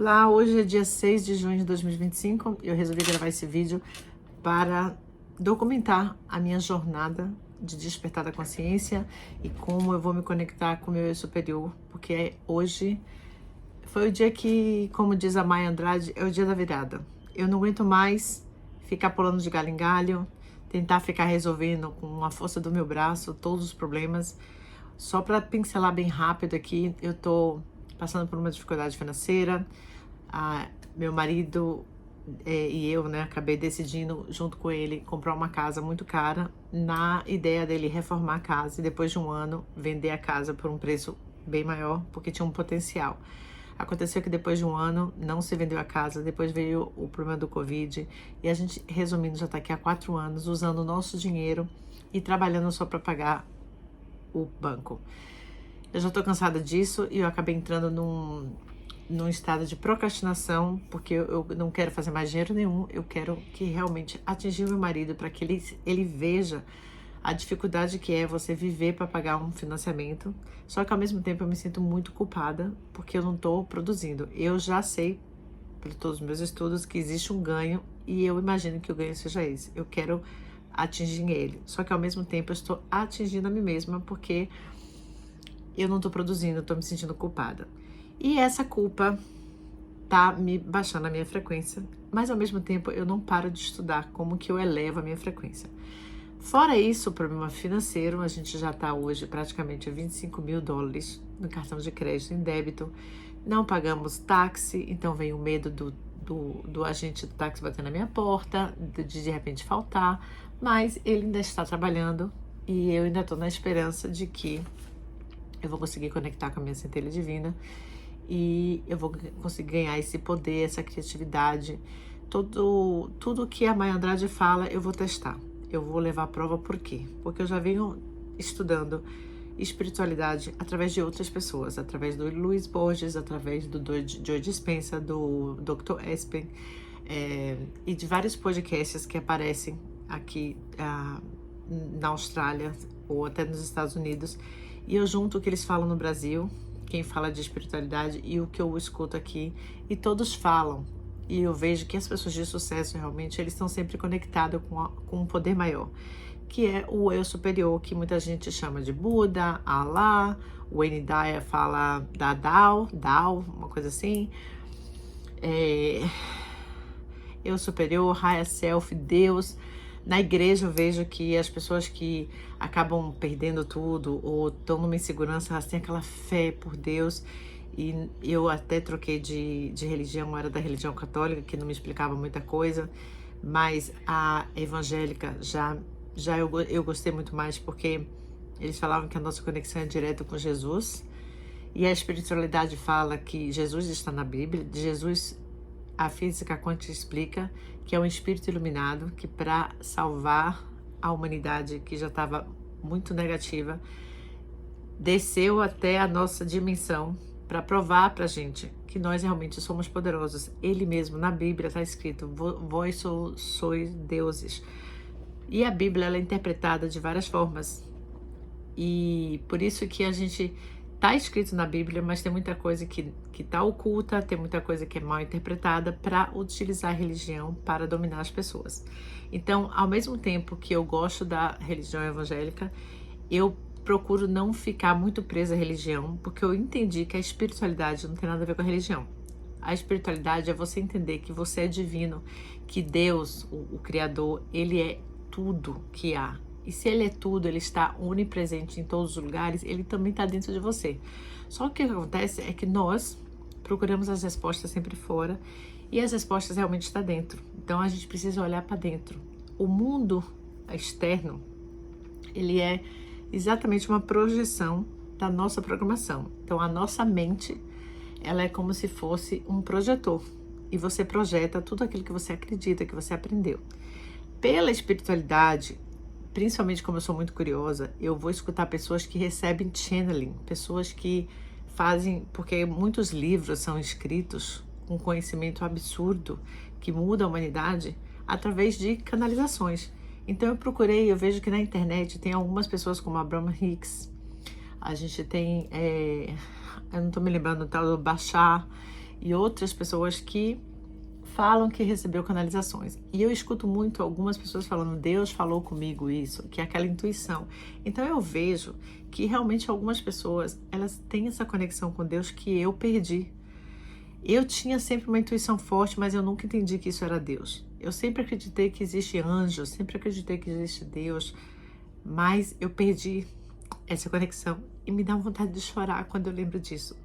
Lá, hoje é dia 6 de junho de 2025 e eu resolvi gravar esse vídeo para documentar a minha jornada de despertar da consciência e como eu vou me conectar com o meu eu superior, porque hoje foi o dia que, como diz a Maya Andrade, é o dia da virada. Eu não aguento mais ficar pulando de galho em galho, tentar ficar resolvendo com a força do meu braço todos os problemas. Só para pincelar bem rápido aqui, eu tô passando por uma dificuldade financeira. Meu marido e eu, né, acabei decidindo junto com ele comprar uma casa muito cara, na ideia dele reformar a casa e depois de um ano vender a casa por um preço bem maior, porque tinha um potencial. Aconteceu que depois de um ano não se vendeu a casa, depois veio o problema do Covid e a gente, resumindo, já está aqui há 4 anos usando o nosso dinheiro e trabalhando só para pagar o banco. Eu já estou cansada disso e eu acabei entrando num estado de procrastinação, porque eu não quero fazer mais dinheiro nenhum, eu quero que realmente atingir o meu marido para que ele veja a dificuldade que é você viver para pagar um financiamento, só que ao mesmo tempo eu me sinto muito culpada porque eu não estou produzindo. Eu já sei, por todos os meus estudos, que existe um ganho e eu imagino que o ganho seja esse. Eu quero atingir ele, só que ao mesmo tempo eu estou atingindo a mim mesma porque eu não estou produzindo, estou me sentindo culpada. E essa culpa tá me baixando a minha frequência, mas ao mesmo tempo eu não paro de estudar como que eu elevo a minha frequência. Fora isso, o problema financeiro, a gente já está hoje praticamente a $25.000 no cartão de crédito em débito, não pagamos táxi, então vem o medo do agente do táxi bater na minha porta, de repente faltar, mas ele ainda está trabalhando e eu ainda estou na esperança de que eu vou conseguir conectar com a minha centelha divina e eu vou conseguir ganhar esse poder, essa criatividade, tudo que a Maya Andrade fala eu vou testar. Eu vou levar a prova por quê? Porque eu já venho estudando espiritualidade através de outras pessoas, através do Luiz Borges, através do Joe Dispenza, do Dr. Espen, e de vários podcasts que aparecem aqui na Austrália ou até nos Estados Unidos. E eu junto o que eles falam no Brasil, quem fala de espiritualidade e o que eu escuto aqui, e todos falam. E eu vejo que as pessoas de sucesso, realmente, eles estão sempre conectados com um poder maior, que é o eu superior, que muita gente chama de Buda, Allah, o Wayne Dyer fala da Dao, uma coisa assim. Eu superior, Higher Self, Deus. Na igreja eu vejo que as pessoas que acabam perdendo tudo ou estão numa insegurança, elas têm aquela fé por Deus. E eu até troquei de religião, era da religião católica, que não me explicava muita coisa, mas a evangélica eu gostei muito mais, porque eles falavam que a nossa conexão é direta com Jesus, e a espiritualidade fala que Jesus está na Bíblia. De Jesus, a física quântica explica que é um espírito iluminado que, para salvar a humanidade que já estava muito negativa, desceu até a nossa dimensão para provar para a gente que nós realmente somos poderosos. Ele mesmo, na Bíblia, está escrito: vós sois deuses. E a Bíblia ela é interpretada de várias formas. E por isso que a gente está escrito na Bíblia, mas tem muita coisa que está oculta, tem muita coisa que é mal interpretada para utilizar a religião para dominar as pessoas. Então, ao mesmo tempo que eu gosto da religião evangélica, eu procuro não ficar muito presa à religião, porque eu entendi que a espiritualidade não tem nada a ver com a religião. A espiritualidade é você entender que você é divino, que Deus, o Criador, ele é tudo que há. E se ele é tudo, ele está onipresente em todos os lugares, ele também está dentro de você. Só que o que acontece é que nós procuramos as respostas sempre fora e as respostas realmente estão dentro. Então a gente precisa olhar para dentro. O mundo externo, ele é exatamente uma projeção da nossa programação. Então a nossa mente, ela é como se fosse um projetor e você projeta tudo aquilo que você acredita, que você aprendeu. Pela espiritualidade, principalmente como eu sou muito curiosa, eu vou escutar pessoas que recebem channeling, pessoas que fazem, porque muitos livros são escritos com conhecimento absurdo que muda a humanidade através de canalizações. Então eu vejo que na internet tem algumas pessoas como Abraham Hicks, a gente tem, eu não estou me lembrando do tal do Bashar, e outras pessoas que falam que recebeu canalizações. E eu escuto muito algumas pessoas falando, Deus falou comigo isso, que é aquela intuição. Então eu vejo que realmente algumas pessoas, elas têm essa conexão com Deus que eu perdi. Eu tinha sempre uma intuição forte, mas eu nunca entendi que isso era Deus. Eu sempre acreditei que existe anjo, sempre acreditei que existe Deus, mas eu perdi essa conexão e me dá vontade de chorar quando eu lembro disso.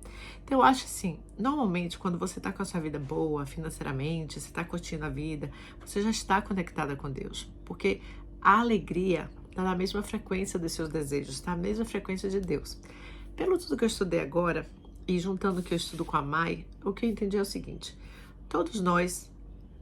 Então eu acho assim, normalmente quando você está com a sua vida boa financeiramente, você está curtindo a vida, você já está conectada com Deus, porque a alegria está na mesma frequência dos seus desejos, está na mesma frequência de Deus. Pelo tudo que eu estudei agora, e juntando o que eu estudo com a Mai, o que eu entendi é o seguinte, todos nós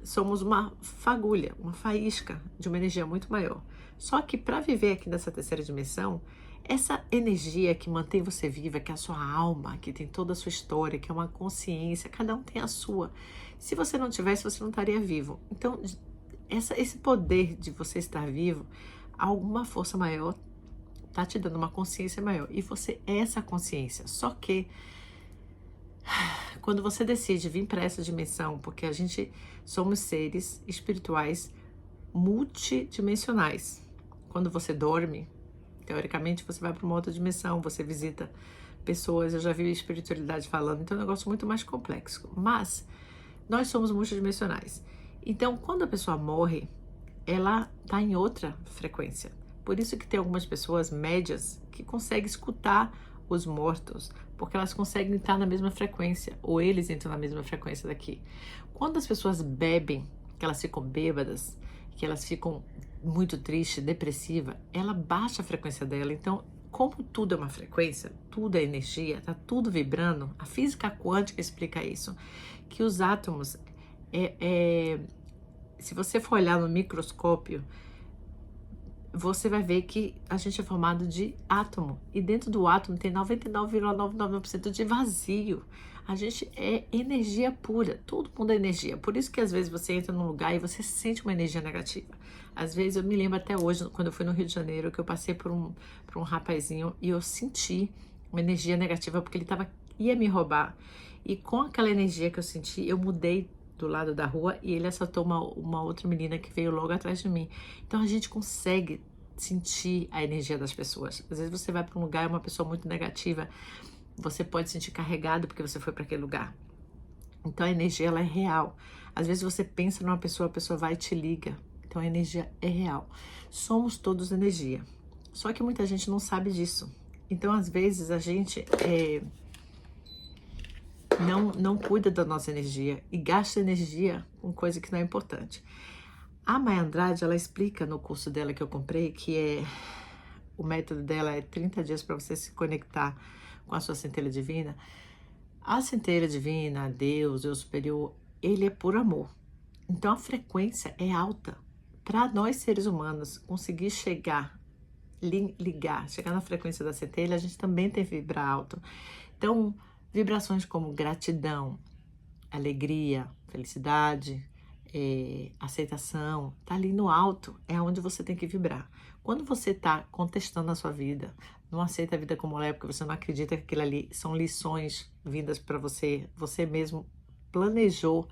somos uma fagulha, uma faísca de uma energia muito maior. Só que para viver aqui nessa terceira dimensão, essa energia que mantém você viva, que é a sua alma, que tem toda a sua história, que é uma consciência, cada um tem a sua. Se você não tivesse, você não estaria vivo. Então, esse poder de você estar vivo, alguma força maior está te dando uma consciência maior. E você é essa consciência. Só que quando você decide vir para essa dimensão, porque a gente somos seres espirituais multidimensionais. Quando você dorme, teoricamente você vai para uma outra dimensão, você visita pessoas, eu já vi a espiritualidade falando, então é um negócio muito mais complexo. Mas nós somos multidimensionais. Então, quando a pessoa morre, ela está em outra frequência. Por isso que tem algumas pessoas médias que conseguem escutar os mortos, porque elas conseguem estar na mesma frequência, ou eles entram na mesma frequência daqui. Quando as pessoas bebem, que elas ficam bêbadas, que elas ficam muito tristes, depressiva, ela baixa a frequência dela. Então, como tudo é uma frequência, tudo é energia, tá tudo vibrando, a física quântica explica isso, que os átomos, se você for olhar no microscópio, você vai ver que a gente é formado de átomo. E dentro do átomo tem 99,99% de vazio. A gente é energia pura. Todo mundo é energia. Por isso que às vezes você entra num lugar e você sente uma energia negativa. Às vezes eu me lembro até hoje, quando eu fui no Rio de Janeiro, que eu passei por um rapazinho e eu senti uma energia negativa porque ele ia me roubar. E com aquela energia que eu senti, eu mudei do lado da rua e ele assaltou uma outra menina que veio logo atrás de mim. Então a gente consegue sentir a energia das pessoas. Às vezes você vai para um lugar e uma pessoa muito negativa, você pode sentir carregado porque você foi para aquele lugar. Então a energia ela é real. Às vezes você pensa numa pessoa, a pessoa vai e te liga. Então a energia é real. Somos todos energia. Só que muita gente não sabe disso. Então às vezes a gente não cuida da nossa energia e gasta energia com coisa que não é importante. A Maya Andrade, ela explica no curso dela que eu comprei, que o método dela é 30 dias para você se conectar com a sua centelha divina. A centelha divina, Deus, eu superior, ele é por amor. Então a frequência é alta. Para nós seres humanos conseguir chegar na frequência da centelha, a gente também tem que vibrar alto. Então, vibrações como gratidão, alegria, felicidade, aceitação, tá ali no alto, é onde você tem que vibrar. Quando você está contestando a sua vida, não aceita a vida como ela é, porque você não acredita que aquilo ali são lições vindas para você, você mesmo planejou.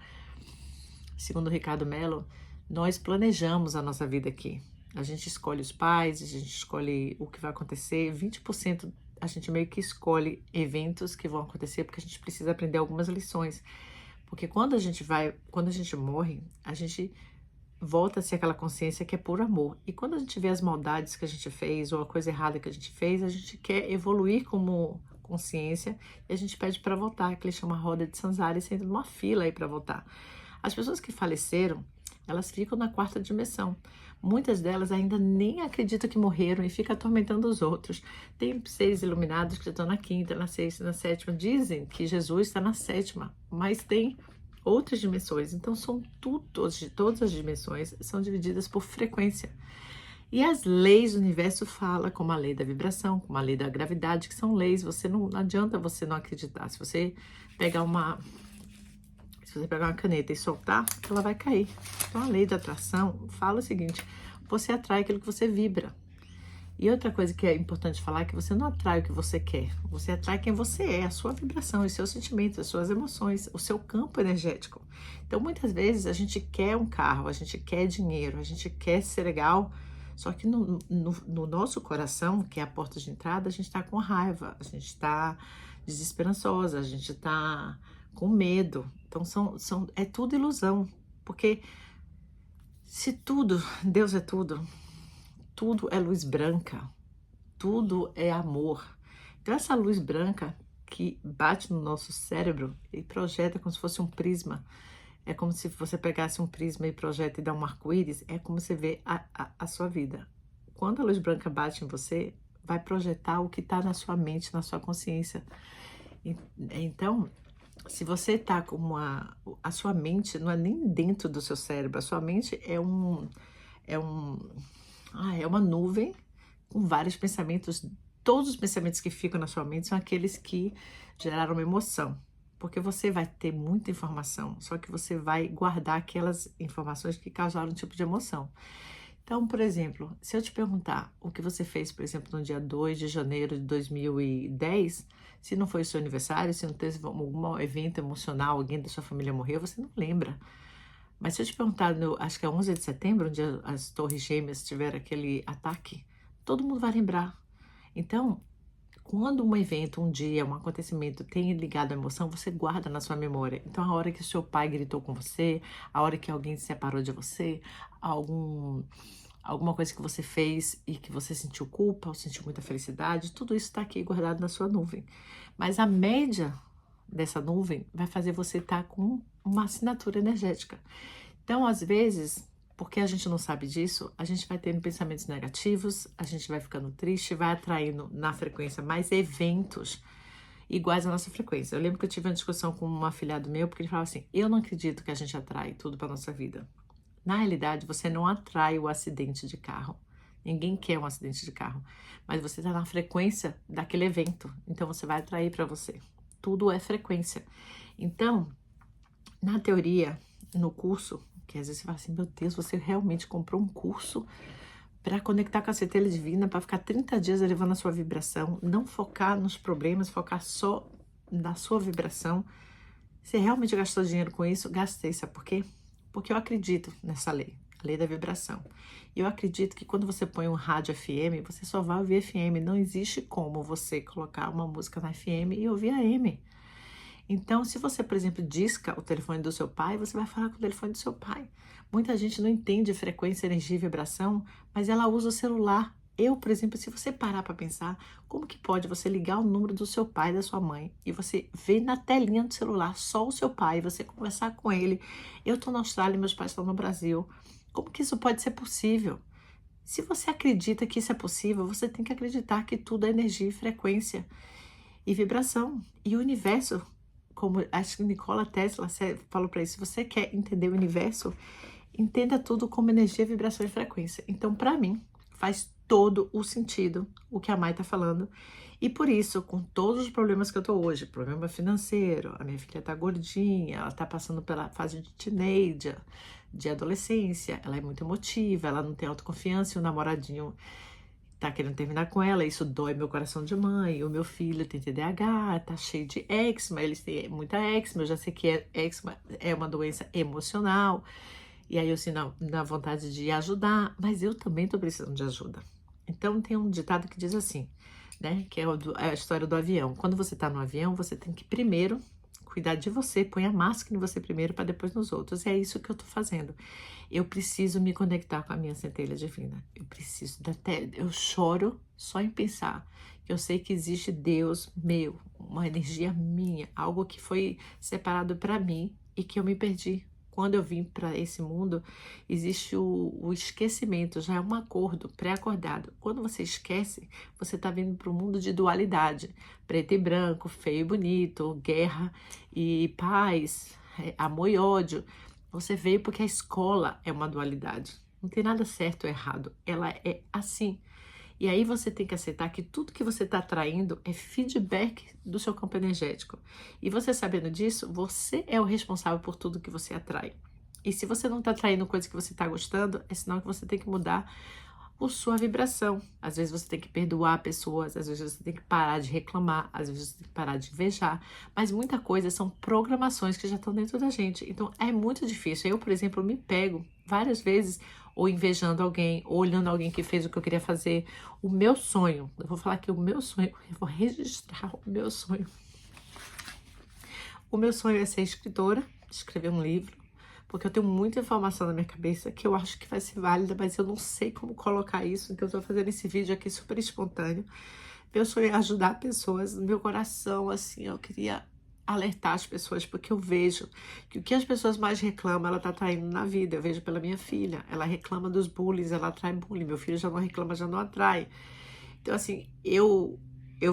Segundo o Ricardo Mello, nós planejamos a nossa vida aqui. A gente escolhe os pais, a gente escolhe o que vai acontecer, 20% a gente meio que escolhe eventos que vão acontecer, porque a gente precisa aprender algumas lições. Porque quando a gente morre, a gente volta a ser aquela consciência que é por amor. E quando a gente vê as maldades que a gente fez ou a coisa errada que a gente fez, a gente quer evoluir como consciência e a gente pede para voltar, que ele chama roda de Samsara, e você entra numa fila aí para voltar. As pessoas que faleceram, elas ficam na quarta dimensão. Muitas delas ainda nem acreditam que morreram e ficam atormentando os outros. Tem seres iluminados que estão na quinta, na sexta, na sétima. Dizem que Jesus está na sétima, mas tem outras dimensões. Então são todas as dimensões são divididas por frequência. E as leis do universo falam, como a lei da vibração, como a lei da gravidade, que são leis. Não adianta você não acreditar. Se você pegar uma caneta e soltar, ela vai cair. Então a lei da atração fala o seguinte: você atrai aquilo que você vibra. E outra coisa que é importante falar é que você não atrai o que você quer, você atrai quem você é, a sua vibração, os seus sentimentos, as suas emoções, o seu campo energético. Então, muitas vezes a gente quer um carro, a gente quer dinheiro, a gente quer ser legal, só que no nosso coração, que é a porta de entrada, a gente está com raiva, a gente está desesperançosa, a gente está com medo. Então, é tudo ilusão, porque se Deus é tudo, tudo é luz branca, tudo é amor. Então essa luz branca que bate no nosso cérebro e projeta como se fosse um prisma, é como se você pegasse um prisma e projeta e dá um arco-íris, é como você vê a sua vida. Quando a luz branca bate em você, vai projetar o que está na sua mente, na sua consciência. Então, se você está com a sua mente não é nem dentro do seu cérebro, a sua mente é uma nuvem com vários pensamentos. Todos os pensamentos que ficam na sua mente são aqueles que geraram uma emoção. Porque você vai ter muita informação, só que você vai guardar aquelas informações que causaram um tipo de emoção. Então, por exemplo, se eu te perguntar o que você fez, por exemplo, no dia 2 de janeiro de 2010, se não foi o seu aniversário, se não teve algum evento emocional, alguém da sua família morreu, você não lembra. Mas se eu te perguntar, acho que é 11 de setembro, onde as Torres Gêmeas tiveram aquele ataque, todo mundo vai lembrar. Então, quando um evento, um dia, um acontecimento tem ligado à emoção, você guarda na sua memória. Então, a hora que o seu pai gritou com você, a hora que alguém se separou de você, alguma coisa que você fez e que você sentiu culpa ou sentiu muita felicidade, tudo isso está aqui guardado na sua nuvem. Mas a média dessa nuvem vai fazer você estar com uma assinatura energética. Então, às vezes, porque a gente não sabe disso, a gente vai tendo pensamentos negativos, a gente vai ficando triste, vai atraindo na frequência mais eventos iguais à nossa frequência. Eu lembro que eu tive uma discussão com um afilhado meu, porque ele falava assim, eu não acredito que a gente atrai tudo para nossa vida. Na realidade, você não atrai o acidente de carro. Ninguém quer um acidente de carro, mas você está na frequência daquele evento, então você vai atrair para você. Tudo é frequência. Então, na teoria, no curso, que às vezes você fala assim, meu Deus, você realmente comprou um curso para conectar com a centelha divina, para ficar 30 dias elevando a sua vibração, não focar nos problemas, focar só na sua vibração. Você realmente gastou dinheiro com isso? Gastei, sabe por quê? Porque eu acredito nessa lei, a lei da vibração. E eu acredito que quando você põe um rádio FM, você só vai ouvir FM. Não existe como você colocar uma música na FM e ouvir AM. Então, se você, por exemplo, disca o telefone do seu pai, você vai falar com o telefone do seu pai. Muita gente não entende frequência, energia e vibração, mas ela usa o celular. Eu, por exemplo, se você parar para pensar, como que pode você ligar o número do seu pai, da sua mãe, e você ver na telinha do celular só o seu pai, você conversar com ele. Eu estou na Austrália, meus pais estão no Brasil. Como que isso pode ser possível? Se você acredita que isso é possível, você tem que acreditar que tudo é energia, frequência e vibração. E o universo, como acho que Nikola Tesla falou para isso, se você quer entender o universo, entenda tudo como energia, vibração e frequência. Então, para mim, faz todo o sentido o que a Mai está falando. E por isso, com todos os problemas que eu tô hoje, problema financeiro, a minha filha tá gordinha, ela tá passando pela fase de teenager, de adolescência, ela é muito emotiva, ela não tem autoconfiança, e o namoradinho tá querendo terminar com ela, isso dói meu coração de mãe. O meu filho tem TDAH, tá cheio de eczema, eles têm muita eczema, eu já sei que eczema é uma doença emocional, e aí eu sinto na vontade de ajudar, mas eu também tô precisando de ajuda. Então tem um ditado que diz assim, né, que é a história do avião. Quando você tá no avião, você tem que primeiro cuidar de você, põe a máscara em você primeiro para depois nos outros. É isso que eu tô fazendo. Eu preciso me conectar com a minha centelha divina. Eu choro só em pensar que eu sei que existe Deus meu, uma energia minha, algo que foi separado para mim e que eu me perdi. Quando eu vim para esse mundo, existe o esquecimento, já é um acordo, pré-acordado. Quando você esquece, você está vindo para um mundo de dualidade, preto e branco, feio e bonito, guerra e paz, amor e ódio. Você veio porque a escola é uma dualidade. Não tem nada certo ou errado, ela é assim. E aí você tem que aceitar que tudo que você está atraindo é feedback do seu campo energético. E você sabendo disso, você é o responsável por tudo que você atrai. E se você não está atraindo coisa que você está gostando, é sinal que você tem que mudar por sua vibração. Às vezes você tem que perdoar pessoas, às vezes você tem que parar de reclamar, às vezes você tem que parar de invejar, mas muita coisa são programações que já estão dentro da gente. Então é muito difícil. Eu, por exemplo, me pego várias vezes ou invejando alguém, ou olhando alguém que fez o que eu queria fazer. O meu sonho, eu vou falar aqui o meu sonho, eu vou registrar o meu sonho. O meu sonho é ser escritora, escrever um livro, porque eu tenho muita informação na minha cabeça que eu acho que vai ser válida, mas eu não sei como colocar isso, então eu tô fazendo esse vídeo aqui super espontâneo. Meu sonho é ajudar pessoas, no meu coração, assim, eu queria alertar as pessoas, porque eu vejo que o que as pessoas mais reclamam, ela tá atraindo na vida. Eu vejo pela minha filha, ela reclama dos bullies, ela atrai bullying, meu filho já não reclama, já não atrai. Então, assim, eu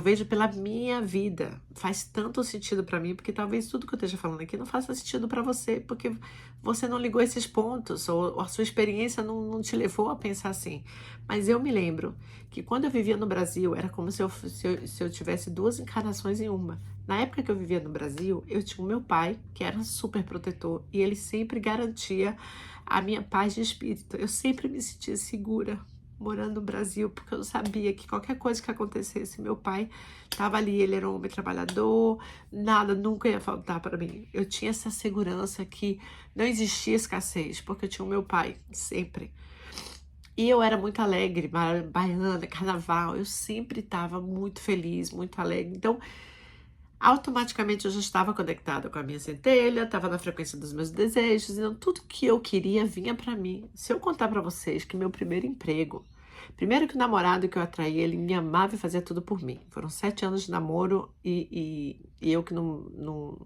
vejo pela minha vida, faz tanto sentido pra mim, porque talvez tudo que eu esteja falando aqui não faça sentido pra você, porque você não ligou esses pontos, ou a sua experiência não te levou a pensar assim. Mas eu me lembro que quando eu vivia no Brasil, era como se eu tivesse duas encarnações em uma. Na época que eu vivia no Brasil, eu tinha o meu pai, que era super protetor, e ele sempre garantia a minha paz de espírito. Eu sempre me sentia segura morando no Brasil, porque eu sabia que qualquer coisa que acontecesse, meu pai estava ali, ele era um homem trabalhador, nada nunca ia faltar para mim. Eu tinha essa segurança que não existia escassez, porque eu tinha o meu pai, sempre. E eu era muito alegre, baiana, carnaval, eu sempre estava muito feliz, muito alegre. Então, automaticamente eu já estava conectada com a minha centelha, estava na frequência dos meus desejos, então tudo que eu queria vinha para mim. Se eu contar para vocês que meu primeiro emprego, primeiro que o namorado que eu atraí, ele me amava e fazia tudo por mim. Foram 7 anos de namoro e eu que não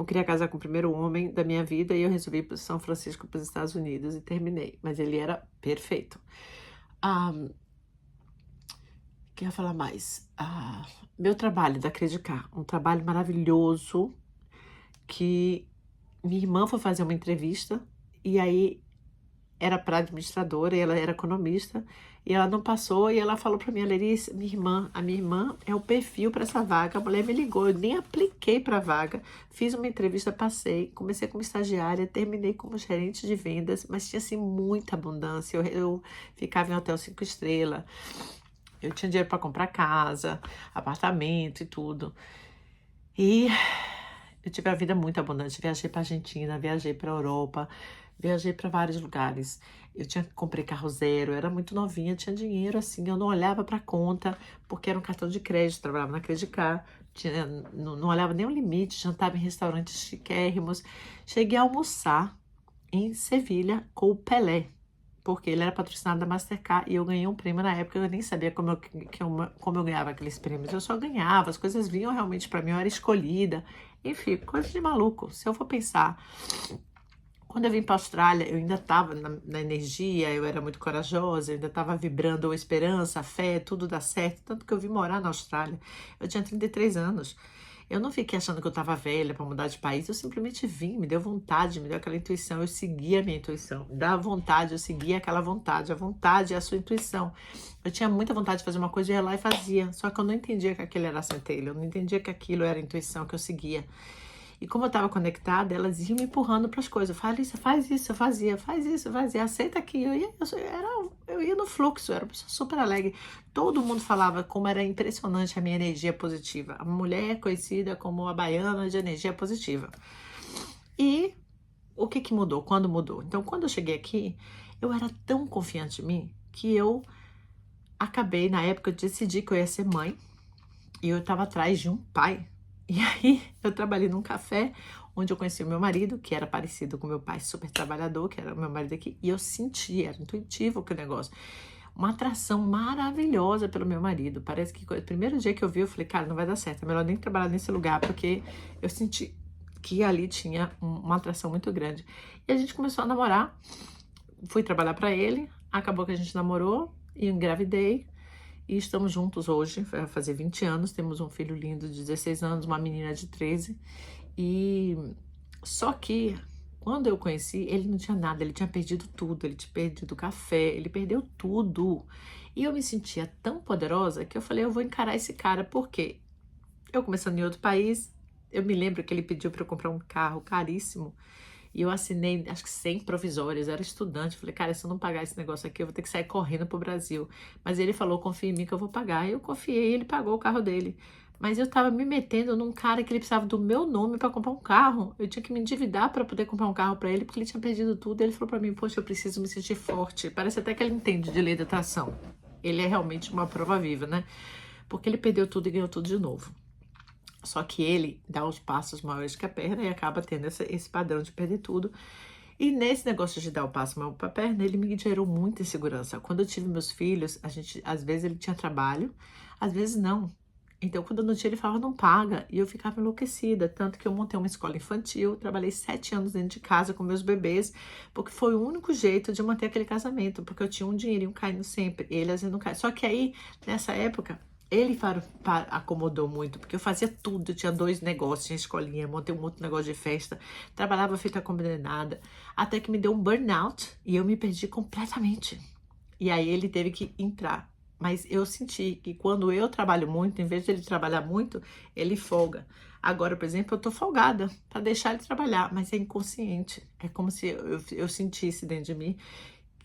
queria casar com o primeiro homem da minha vida e eu resolvi ir para São Francisco, para os Estados Unidos e terminei. Mas ele era perfeito. Que eu ia falar mais? Meu trabalho da Credicar, um trabalho maravilhoso que minha irmã foi fazer uma entrevista e aí era para administradora e ela era economista e ela não passou e ela falou para mim, Lerice, a minha irmã é o perfil para essa vaga. A mulher me ligou, eu nem apliquei para a vaga, fiz uma entrevista, passei, comecei como estagiária, terminei como gerente de vendas, mas tinha assim muita abundância. Eu ficava em hotel 5 estrelas. Eu tinha dinheiro para comprar casa, apartamento e tudo. E eu tive a vida muito abundante. Viajei para Argentina, viajei para Europa, viajei para vários lugares. Comprei carro zero, era muito novinha, tinha dinheiro assim. Eu não olhava para conta, porque era um cartão de crédito, trabalhava na Credicar, não olhava nem o limite, jantava em restaurantes chiquérrimos. Cheguei a almoçar em Sevilha com o Pelé, porque ele era patrocinado da Mastercard e eu ganhei um prêmio na época. Eu nem sabia como eu ganhava aqueles prêmios. Eu só ganhava, as coisas vinham realmente para mim, eu era escolhida. Enfim, coisa de maluco. Se eu for pensar, quando eu vim para a Austrália, eu ainda estava na energia, eu era muito corajosa, eu ainda estava vibrando a esperança, a fé, tudo dá certo. Tanto que eu vim morar na Austrália, eu tinha 33 anos. Eu não fiquei achando que eu estava velha para mudar de país, eu simplesmente vim, me deu vontade, me deu aquela intuição, eu segui a minha intuição. Da vontade, eu seguia aquela vontade, a vontade é a sua intuição. Eu tinha muita vontade de fazer uma coisa, eu ia lá e fazia, só que eu não entendia que aquele era a centelha, eu não entendia que aquilo era a intuição que eu seguia. E como eu estava conectada, elas iam me empurrando para as coisas. Fala isso, faz isso, eu fazia, faz isso, eu fazia, aceita aqui. Eu ia no fluxo, eu era uma pessoa super alegre. Todo mundo falava como era impressionante a minha energia positiva. A mulher é conhecida como a baiana de energia positiva. E o que mudou? Quando mudou? Então, quando eu cheguei aqui, eu era tão confiante em mim que eu acabei, na época, eu decidi que eu ia ser mãe. E eu estava atrás de um pai. E aí eu trabalhei num café onde eu conheci o meu marido, que era parecido com o meu pai, super trabalhador, que era o meu marido aqui. E eu senti, era intuitivo que o negócio. Uma atração maravilhosa pelo meu marido. Parece que o primeiro dia que eu vi, eu falei, cara, não vai dar certo. É melhor nem trabalhar nesse lugar, porque eu senti que ali tinha uma atração muito grande. E a gente começou a namorar. Fui trabalhar para ele. Acabou que a gente namorou e engravidei. E estamos juntos hoje, vai fazer 20 anos, temos um filho lindo de 16 anos, uma menina de 13. E só que quando eu conheci, ele não tinha nada, ele tinha perdido tudo, ele tinha perdido o café, ele perdeu tudo. E eu me sentia tão poderosa que eu falei, eu vou encarar esse cara, porque eu começando em outro país, eu me lembro que ele pediu para eu comprar um carro caríssimo. E eu assinei, acho que 100 provisórios, era estudante. Falei, cara, se eu não pagar esse negócio aqui, eu vou ter que sair correndo pro Brasil. Mas ele falou, confia em mim que eu vou pagar. Eu confiei, ele pagou o carro dele. Mas eu tava me metendo num cara que ele precisava do meu nome para comprar um carro. Eu tinha que me endividar para poder comprar um carro para ele, porque ele tinha perdido tudo. Ele falou para mim, poxa, eu preciso me sentir forte. Parece até que ele entende de lei da atração. Ele é realmente uma prova viva, né? Porque ele perdeu tudo e ganhou tudo de novo. Só que ele dá os passos maiores que a perna e acaba tendo esse padrão de perder tudo. E nesse negócio de dar o passo maior para a perna, ele me gerou muita insegurança. Quando eu tive meus filhos, às vezes ele tinha trabalho, às vezes não. Então, quando eu não tinha, ele falava, não paga. E eu ficava enlouquecida. Tanto que eu montei uma escola infantil, trabalhei 7 anos dentro de casa com meus bebês, porque foi o único jeito de manter aquele casamento, porque eu tinha um dinheirinho caindo sempre, ele às vezes não cai. Só que aí, nessa época, ele acomodou muito, porque eu fazia tudo, eu tinha 2 negócios, tinha escolinha, montei um outro negócio de festa, trabalhava feita combinada, até que me deu um burnout e eu me perdi completamente. E aí ele teve que entrar. Mas eu senti que quando eu trabalho muito, em vez de ele trabalhar muito, ele folga. Agora, por exemplo, eu tô folgada para deixar ele trabalhar, mas é inconsciente. É como se eu sentisse dentro de mim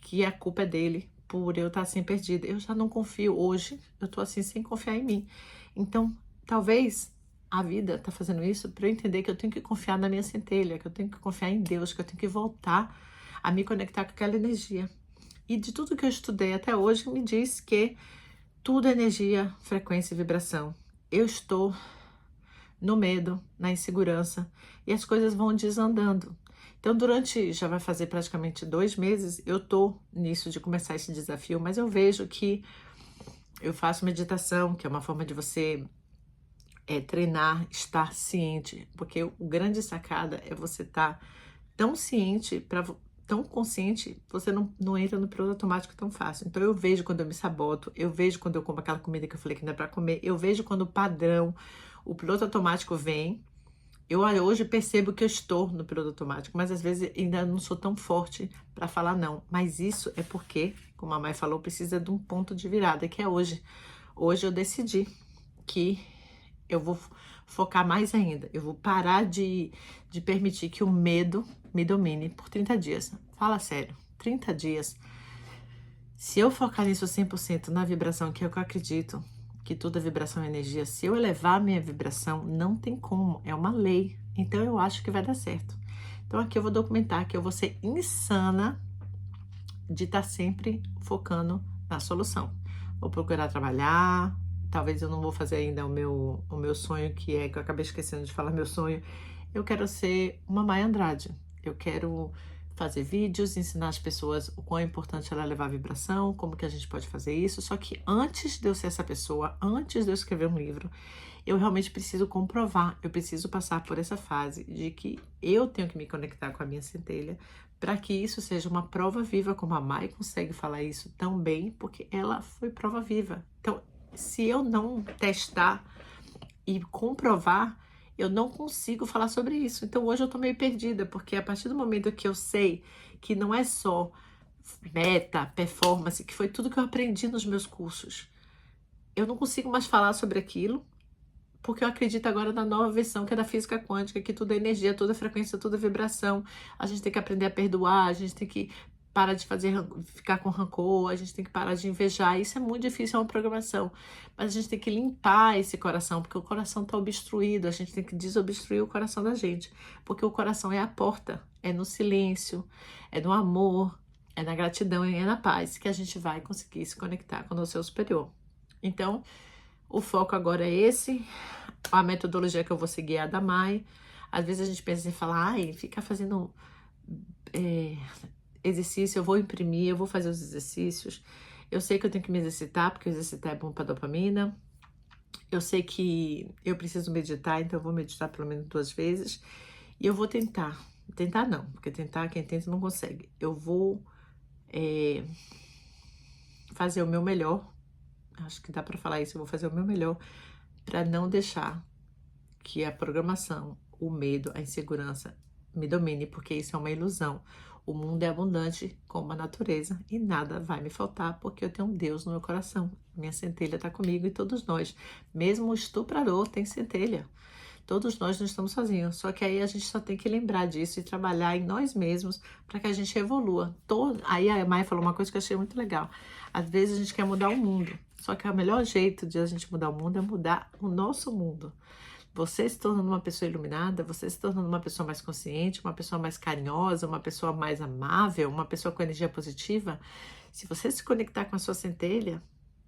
que a culpa é dele por eu estar assim perdida. Eu já não confio hoje, eu tô assim sem confiar em mim. Então, talvez a vida tá fazendo isso para eu entender que eu tenho que confiar na minha centelha, que eu tenho que confiar em Deus, que eu tenho que voltar a me conectar com aquela energia. E de tudo que eu estudei até hoje, me diz que tudo é energia, frequência e vibração. Eu estou no medo, na insegurança, e as coisas vão desandando. Então, já vai fazer praticamente 2 meses, eu tô nisso de começar esse desafio, mas eu vejo que eu faço meditação, que é uma forma de você treinar, estar ciente, porque o grande sacada é você estar tão ciente, tão consciente, você não entra no piloto automático tão fácil. Então eu vejo quando eu me saboto, eu vejo quando eu como aquela comida que eu falei que não é para comer, eu vejo quando o padrão, o piloto automático vem. Eu hoje percebo que eu estou no piloto automático, mas às vezes ainda não sou tão forte para falar não. Mas isso é porque, como a mãe falou, precisa de um ponto de virada, que é hoje. Hoje eu decidi que eu vou focar mais ainda. Eu vou parar de permitir que o medo me domine por 30 dias. Fala sério, 30 dias. Se eu focar nisso 100% na vibração, que é o que eu acredito, que toda vibração é energia, se eu elevar a minha vibração, não tem como, é uma lei. Então eu acho que vai dar certo. Então aqui eu vou documentar que eu vou ser insana de estar sempre focando na solução. Vou procurar trabalhar, talvez eu não vou fazer ainda o meu sonho, que eu acabei esquecendo de falar meu sonho. Eu quero ser uma Maia Andrade. Eu quero fazer vídeos, ensinar as pessoas o quão é importante ela levar a vibração, como que a gente pode fazer isso. Só que antes de eu ser essa pessoa, antes de eu escrever um livro, eu realmente preciso comprovar, eu preciso passar por essa fase de que eu tenho que me conectar com a minha centelha para que isso seja uma prova viva, como a Mai consegue falar isso tão bem, porque ela foi prova viva. Então, se eu não testar e comprovar, eu não consigo falar sobre isso. Então hoje eu tô meio perdida, porque a partir do momento que eu sei que não é só meta, performance, que foi tudo que eu aprendi nos meus cursos, eu não consigo mais falar sobre aquilo, porque eu acredito agora na nova versão, que é da física quântica, que tudo é energia, tudo é frequência, tudo é vibração. A gente tem que aprender a perdoar, a gente tem que parar de ficar com rancor, a gente tem que parar de invejar. Isso é muito difícil, é uma programação. Mas a gente tem que limpar esse coração, porque o coração está obstruído, a gente tem que desobstruir o coração da gente, porque o coração é a porta, é no silêncio, é no amor, é na gratidão e é na paz que a gente vai conseguir se conectar com o nosso eu superior. Então, o foco agora é esse, a metodologia que eu vou seguir é a da Mai. Às vezes a gente pensa em falar, ai, fica fazendo exercício, eu vou imprimir, eu vou fazer os exercícios. Eu sei que eu tenho que me exercitar, porque exercitar é bom para dopamina. Eu sei que eu preciso meditar, então eu vou meditar pelo menos 2 vezes. E eu vou tentar não, porque tentar, quem tenta não consegue. Eu vou fazer o meu melhor. Acho que dá para falar isso, eu vou fazer o meu melhor para não deixar que a programação, o medo, a insegurança me domine, porque isso é uma ilusão. O mundo é abundante como a natureza e nada vai me faltar, porque eu tenho um Deus no meu coração. Minha centelha está comigo e todos nós. Mesmo o estuprador tem centelha. Todos nós não estamos sozinhos, só que aí a gente só tem que lembrar disso e trabalhar em nós mesmos para que a gente evolua. Aí a Maia falou uma coisa que eu achei muito legal. Às vezes a gente quer mudar o mundo, só que o melhor jeito de a gente mudar o mundo é mudar o nosso mundo. Você se tornando uma pessoa iluminada, você se tornando uma pessoa mais consciente, uma pessoa mais carinhosa, uma pessoa mais amável, uma pessoa com energia positiva. Se você se conectar com a sua centelha,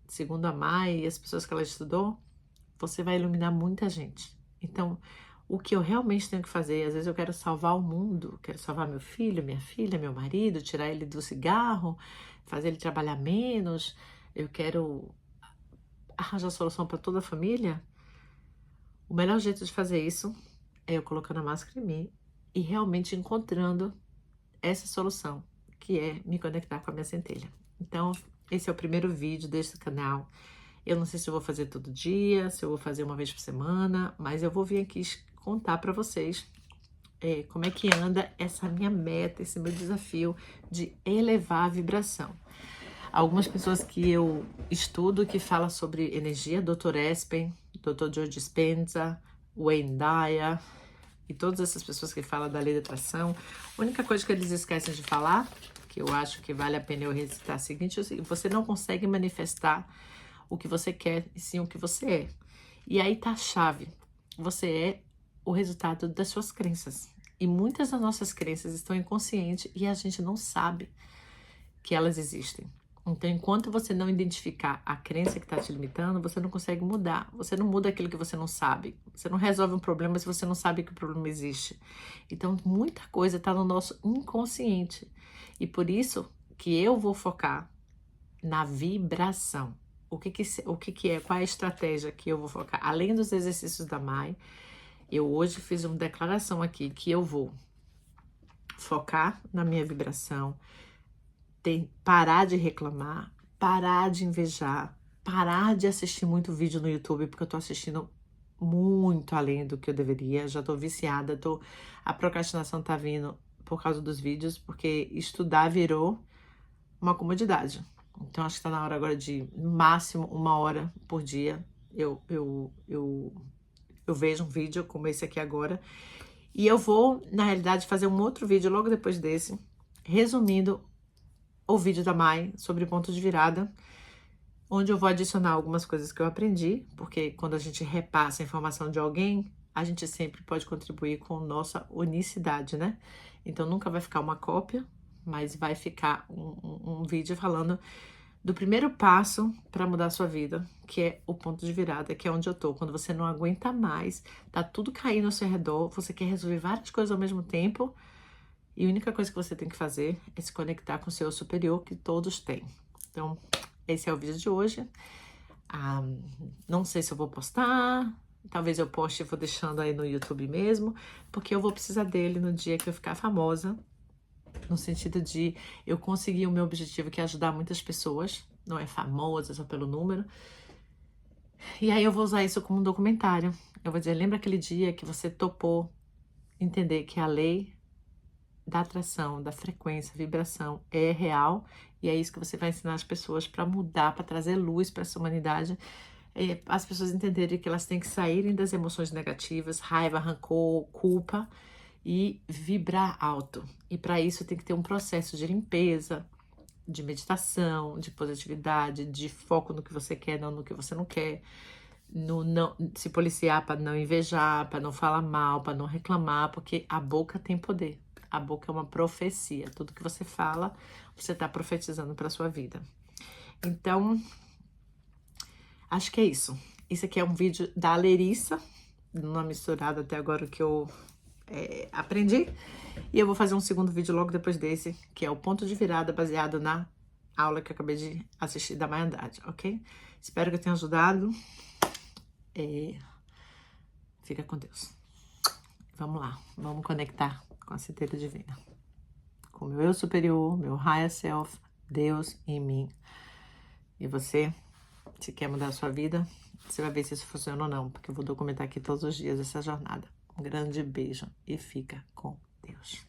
segundo a Mai e as pessoas que ela estudou, você vai iluminar muita gente. Então, o que eu realmente tenho que fazer, às vezes eu quero salvar o mundo, quero salvar meu filho, minha filha, meu marido, tirar ele do cigarro, fazer ele trabalhar menos, eu quero arranjar solução para toda a família. O melhor jeito de fazer isso é eu colocando a máscara em mim e realmente encontrando essa solução, que é me conectar com a minha centelha. Então, esse é o primeiro vídeo desse canal. Eu não sei se eu vou fazer todo dia, se eu vou fazer uma vez por semana, mas eu vou vir aqui contar para vocês como é que anda essa minha meta, esse meu desafio de elevar a vibração. Algumas pessoas que eu estudo que falam sobre energia, Dr. Espen, Dr. Joe Dispenza, Wayne Dyer e todas essas pessoas que falam da lei da atração, a única coisa que eles esquecem de falar, que eu acho que vale a pena eu recitar, é o seguinte: você não consegue manifestar o que você quer, e sim o que você é. E aí tá a chave. Você é o resultado das suas crenças. E muitas das nossas crenças estão inconscientes e a gente não sabe que elas existem. Então, enquanto você não identificar a crença que está te limitando, você não consegue mudar. Você não muda aquilo que você não sabe. Você não resolve um problema se você não sabe que o problema existe. Então, muita coisa está no nosso inconsciente. E por isso que eu vou focar na vibração. O que é? Qual é a estratégia que eu vou focar? Além dos exercícios da Mai, eu hoje fiz uma declaração aqui que eu vou focar na minha vibração, parar de reclamar, parar de invejar, parar de assistir muito vídeo no YouTube, porque eu tô assistindo muito além do que eu deveria, já tô viciada, a procrastinação tá vindo por causa dos vídeos, porque estudar virou uma comodidade. Então, acho que tá na hora agora de, no máximo, 1 hora por dia, eu vejo um vídeo como esse aqui agora, e eu vou, na realidade, fazer um outro vídeo logo depois desse, resumindo o vídeo da Mai sobre ponto de virada, onde eu vou adicionar algumas coisas que eu aprendi, porque quando a gente repassa a informação de alguém, a gente sempre pode contribuir com nossa unicidade, né? Então, nunca vai ficar uma cópia, mas vai ficar um vídeo falando do primeiro passo para mudar a sua vida, que é o ponto de virada, que é onde eu tô. Quando você não aguenta mais, tá tudo caindo ao seu redor, você quer resolver várias coisas ao mesmo tempo, e a única coisa que você tem que fazer é se conectar com o seu superior, que todos têm. Então, esse é o vídeo de hoje. Não sei se eu vou postar, talvez eu poste e vou deixando aí no YouTube mesmo, porque eu vou precisar dele no dia que eu ficar famosa, no sentido de eu conseguir o meu objetivo, que é ajudar muitas pessoas, não é famosa só pelo número. E aí eu vou usar isso como um documentário. Eu vou dizer, lembra aquele dia que você topou entender que a lei da atração, da frequência, vibração é real, e é isso que você vai ensinar as pessoas para mudar, para trazer luz para essa humanidade, as pessoas entenderem que elas têm que saírem das emoções negativas, raiva, rancor, culpa, e vibrar alto. E para isso tem que ter um processo de limpeza, de meditação, de positividade, de foco no que você quer, não no que você não quer, no não se policiar para não invejar, para não falar mal, para não reclamar, porque a boca tem poder. A boca é uma profecia. Tudo que você fala, você está profetizando para sua vida. Então, acho que é isso. Isso aqui é um vídeo da Lerissa, numa misturada até agora que eu aprendi. E eu vou fazer um segundo vídeo logo depois desse, que é o ponto de virada baseado na aula que eu acabei de assistir da Mai Andrade, ok? Espero que eu tenha ajudado. Fica com Deus. Vamos lá, vamos conectar com a centelha divina, com o meu eu superior, meu higher self, Deus em mim. E você, se quer mudar a sua vida, você vai ver se isso funciona ou não, porque eu vou documentar aqui todos os dias essa jornada. Um grande beijo e fica com Deus.